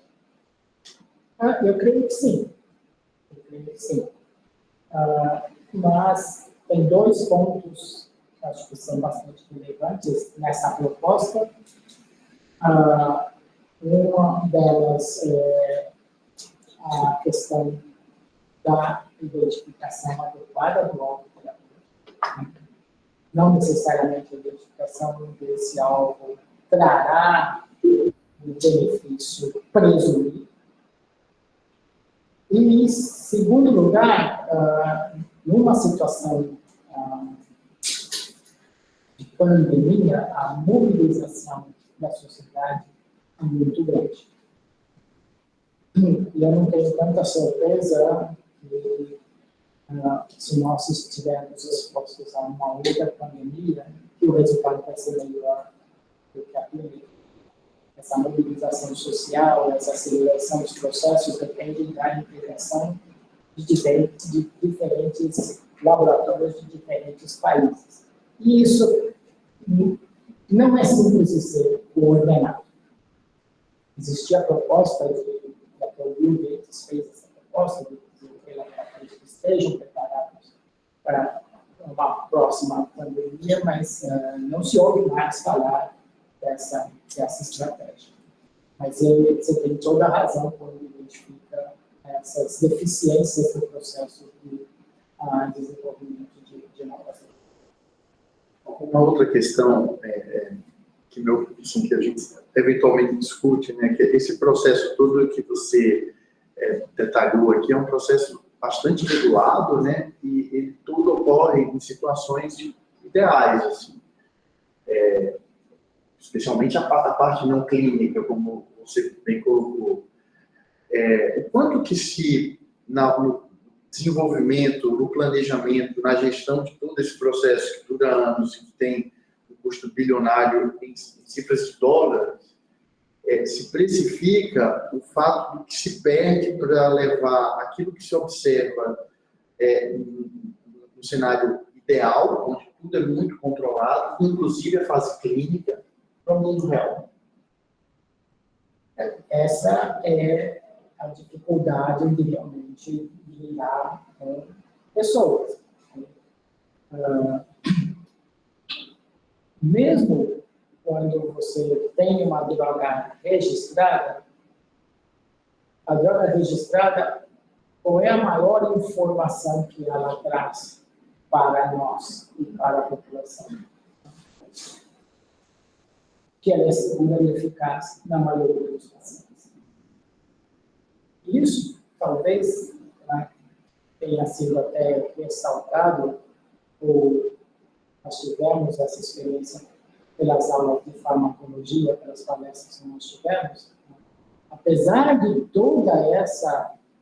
Eu creio que sim. Mas tem dois pontos que acho que são bastante relevantes nessa proposta. Uma delas é a questão da identificação adequada do alvo terapêutico. Não necessariamente a identificação desse alvo trará um benefício presumido. E, em segundo lugar, numa situação de pandemia, a mobilização da sociedade é muito grande. E eu não tenho tanta certeza que, se nós estivermos expostos a uma outra pandemia, que o resultado vai ser melhor do que a primeira. Essa mobilização social, essa aceleração dos processos dependem da integração de diferentes laboratórios de diferentes países. E isso não é simples de ser coordenado. Existia a proposta, o Bill Gates fez essa proposta, de que laboratórios estejam preparados para uma próxima pandemia, mas não se ouve mais falar dessa estratégia. Mas você tem toda a razão quando identifica essas deficiências do processo de desenvolvimento de inovação. Uma outra questão que a gente eventualmente discute, né, que esse processo todo que você detalhou aqui é um processo bastante regulado, né, e ele tudo ocorre em situações ideais, assim. Especialmente a parte não clínica, como você bem colocou. O quanto que desenvolvimento, no planejamento, na gestão de todo esse processo que dura anos e que tem um custo bilionário em cifras de dólares, se precifica o fato do que se perde para levar aquilo que se observa no cenário ideal, onde tudo é muito controlado, inclusive a fase clínica, para o mundo real. Essa é a dificuldade de realmente lidar com pessoas. Mesmo quando você tem uma droga registrada, a droga registrada, qual é a maior informação que ela traz para nós e para a população? Que ela é segura e eficaz na maioria dos pacientes. Isso, talvez, tenha sido até ressaltado, nós tivemos essa experiência pelas aulas de farmacologia, pelas palestras que nós tivemos. Apesar de toda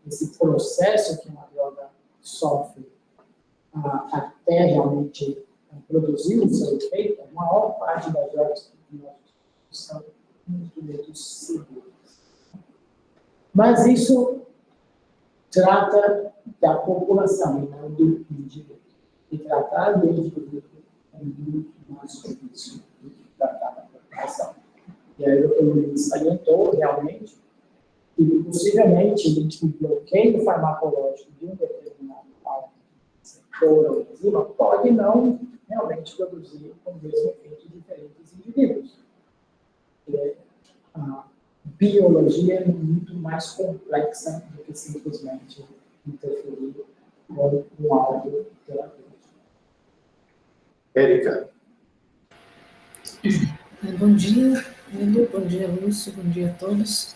esse processo que uma droga sofre até realmente produzir o seu efeito, a maior parte das drogas que nós são muito seguras. Mas isso trata da população e não do indivíduo. E tratar do indivíduo é muito mais difícil do que tratar da população. E aí o Dr. salientou realmente que possivelmente o bloqueio farmacológico de um determinado setor ou enzima pode não realmente produzir o mesmo efeito em diferentes indivíduos. A biologia é muito mais complexa do que simplesmente interferir com algo terapêutico. Érica. Bom dia, Hélio, bom dia, Lúcio, bom dia a todos.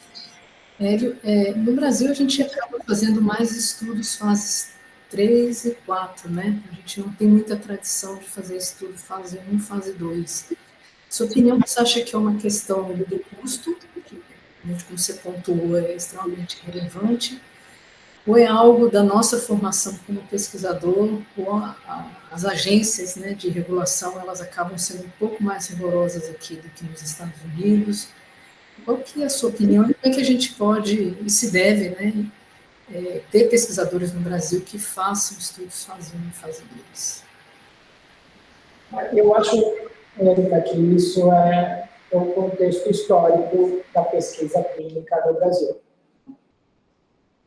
Hélio, no Brasil a gente acaba fazendo mais estudos fases 3 e 4, né? A gente não tem muita tradição de fazer estudo fase 1 e fase 2. Sua opinião, você acha que é uma questão do custo, que, como você pontuou, é extremamente relevante, ou é algo da nossa formação como pesquisador, ou as agências, né, de regulação, elas acabam sendo um pouco mais rigorosas aqui do que nos Estados Unidos? Qual que é a sua opinião e como é que a gente pode, e se deve, né, ter pesquisadores no Brasil que façam estudos fase 1 e fase 2? Eu acho, Érica, que isso é o contexto histórico da pesquisa clínica no Brasil.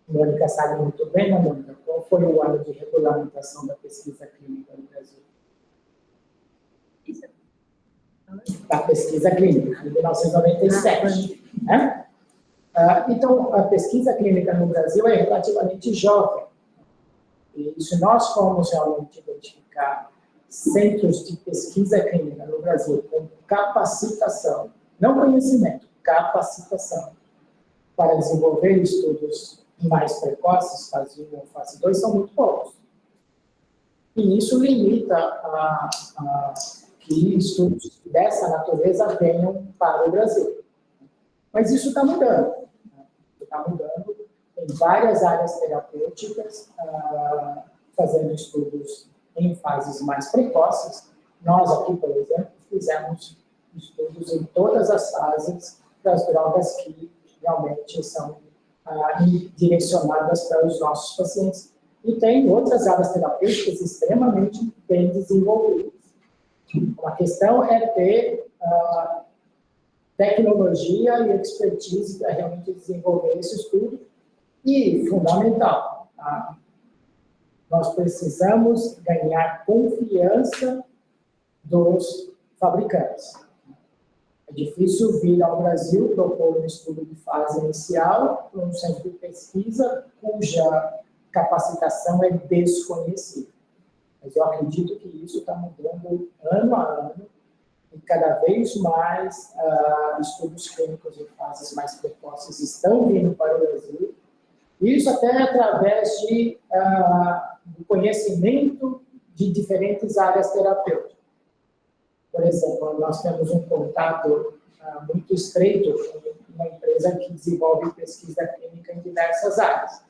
A Mônica sabe muito bem, né, Mônica? Qual foi o ano de regulamentação da pesquisa clínica no Brasil? Da pesquisa clínica, em 1997. Né? Então, a pesquisa clínica no Brasil é relativamente jovem. E se nós formos realmente identificar centros de pesquisa clínica no Brasil com capacitação, não conhecimento, capacitação, para desenvolver estudos mais precoces, fase 1 ou fase 2, são muito poucos. E isso limita que estudos dessa natureza venham para o Brasil. Mas isso está mudando. Está mudando em várias áreas terapêuticas, fazendo estudos em fases mais precoces. Nós aqui, por exemplo, fizemos estudos em todas as fases das drogas que realmente são direcionadas para os nossos pacientes. E tem outras áreas terapêuticas extremamente bem desenvolvidas. A questão é ter tecnologia e expertise para realmente desenvolver esse estudo. E, fundamental, nós precisamos ganhar confiança dos fabricantes. É difícil vir ao Brasil propor um estudo de fase inicial para um centro de pesquisa cuja capacitação é desconhecida. Mas eu acredito que isso está mudando ano a ano e cada vez mais estudos clínicos em fases mais precoces estão vindo para o Brasil. Isso até através do conhecimento de diferentes áreas terapêuticas. Por exemplo, nós temos um contato muito estreito com uma empresa que desenvolve pesquisa clínica em diversas áreas.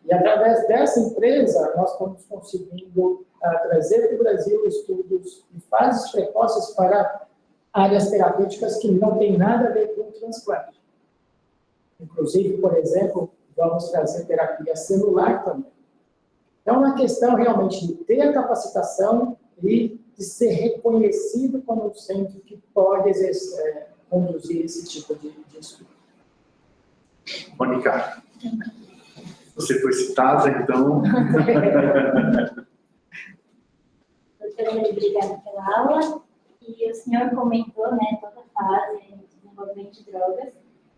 E através dessa empresa, nós estamos conseguindo trazer para o Brasil estudos de fases precoces para áreas terapêuticas que não têm nada a ver com o transplante. Inclusive, por exemplo, vamos trazer terapia celular também. Então, é uma questão realmente de ter a capacitação e de ser reconhecido como um centro que pode conduzir esse tipo de estudo. Mônica, você foi citada, então... Doutora, obrigada pela aula. E o senhor comentou, né, toda a fase de desenvolvimento de drogas.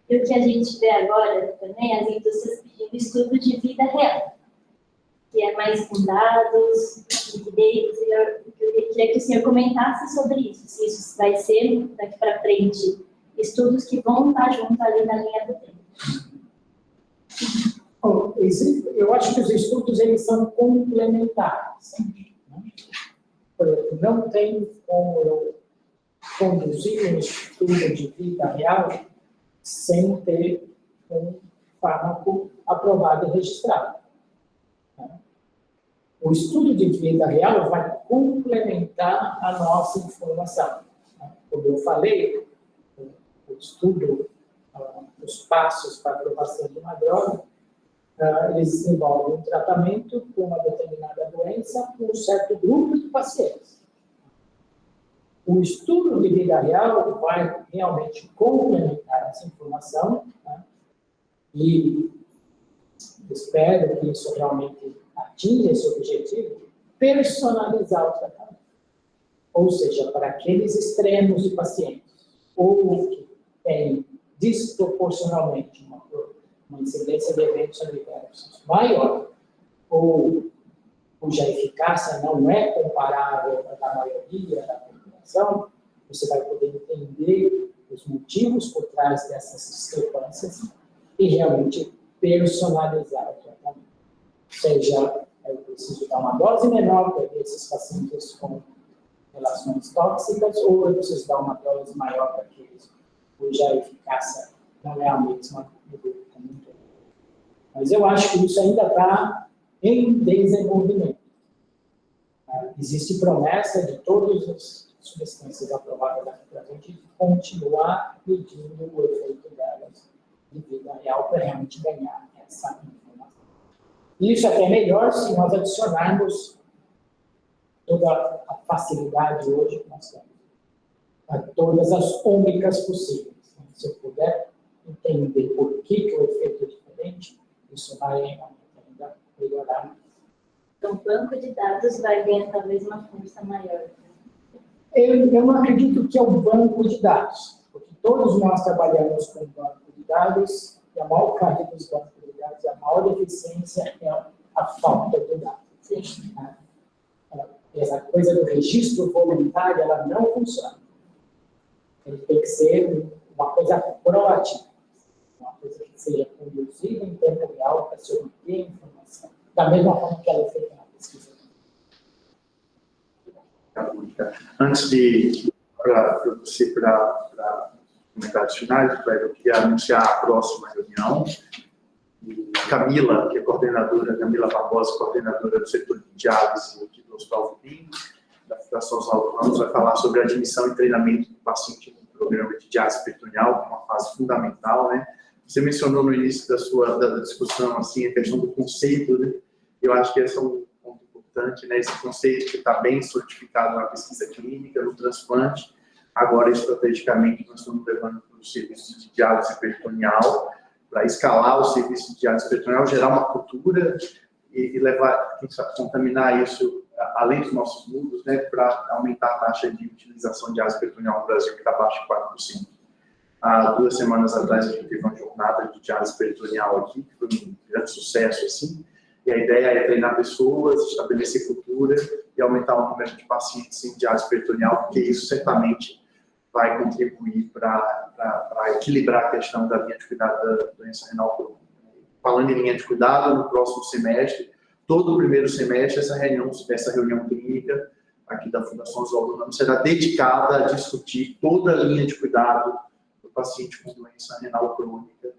E o que a gente vê agora também, as indústrias pedindo estudo de vida real, que é mais com dados, evidências. Eu queria que o senhor comentasse sobre isso, se isso vai ser, daqui para frente, estudos que vão estar junto ali na linha do tempo. Bom, eu acho que os estudos eles são complementares. Não tem como eu conduzir um estudo de vida real sem ter um fármaco aprovado e registrado. O estudo de vida real vai complementar a nossa informação. Como eu falei, o estudo, os passos para a aprovação de uma droga, eles envolvem um tratamento com uma determinada doença com um certo grupo de pacientes. O estudo de vida real vai realmente complementar essa informação, né? E espero que isso realmente atinja esse objetivo, personalizar o tratamento. Ou seja, para aqueles extremos de pacientes, ou que têm desproporcionalmente uma incidência de eventos adversos maior, ou cuja eficácia não é comparável à da maioria da população, você vai poder entender os motivos por trás dessas discrepâncias e realmente personalizar o tratamento. Seja, eu preciso dar uma dose menor para esses pacientes com relações tóxicas, ou eu preciso dar uma dose maior para aqueles cuja eficácia não é a mesma do grupo como um todo. Mas eu acho que isso ainda está em desenvolvimento. Existe promessa de todas as substâncias aprovadas daqui para frente continuar medindo o efeito delas de vida real para realmente ganhar essa informação. Isso até é melhor se nós adicionarmos toda a facilidade hoje que nós temos a todas as ômicas possíveis. Se eu puder entender por que o efeito é diferente, isso vai ainda melhorar. Então, o banco de dados vai ganhar talvez uma força maior. Eu não acredito que é um banco de dados, porque todos nós trabalhamos com banco de dados, e a maior parte dos bancos de dados, a maior deficiência é a falta de dados. Essa coisa do registro voluntário, ela não funciona. Ele tem que ser uma coisa proativa, uma coisa que seja conduzida em tempo real para se obter informação, da mesma forma que ela é feita na pesquisa. Antes de você para comentários finais, eu queria anunciar a próxima reunião. E Camila, que é coordenadora, Camila Barbosa, coordenadora do setor de diálise aqui do Hospital Vipim, da Fundação Oswaldo Ramos, vai falar sobre a admissão e treinamento do paciente no programa de diálise peritoneal, que é uma fase fundamental, né? Você mencionou no início da discussão, assim, a questão do conceito, né? Eu acho que esse é um ponto importante, né? Esse conceito que está bem solidificado na pesquisa clínica, no transplante. Agora, estrategicamente, nós estamos levando para o serviço de diálise peritoneal, para escalar o serviço de diálise peritoneal, gerar uma cultura e levar, quem sabe, contaminar isso além dos nossos mundos, né, para aumentar a taxa de utilização de diálise peritoneal no Brasil, que está abaixo de 4%. Há 2 semanas atrás, a gente teve uma jornada de diálise peritoneal aqui, que foi um grande sucesso, assim, e a ideia é treinar pessoas, estabelecer cultura e aumentar o número de pacientes em diálise peritoneal, porque isso certamente vai contribuir para equilibrar a questão da linha de cuidado da doença renal crônica. Falando em linha de cuidado, no próximo semestre, todo o primeiro semestre, essa reunião clínica aqui da Fundação Oswaldo Ramos será dedicada a discutir toda a linha de cuidado do paciente com doença renal crônica,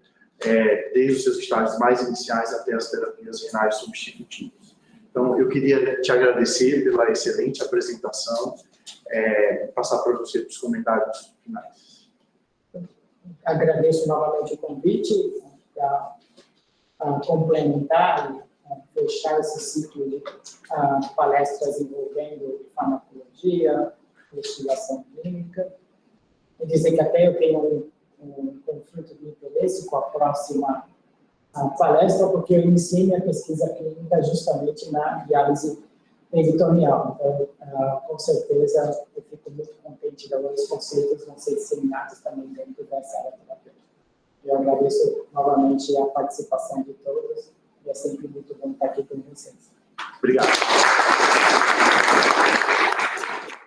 desde os seus estágios mais iniciais até as terapias renais substitutivas. Então, eu queria te agradecer pela excelente apresentação, passar para você os comentários finais. Agradeço novamente o convite para complementar e fechar esse ciclo de palestras envolvendo farmacologia, investigação clínica. E dizer que até eu tenho um conflito de interesse com a próxima palestra, porque eu iniciei minha pesquisa clínica justamente na diálise peritoneal. Então, com certeza, eu fico muito contente de alguns conceitos vão ser disseminados também dentro dessa área terapêutica. Eu agradeço novamente a participação de todos, e é sempre muito bom estar aqui com vocês. Obrigado.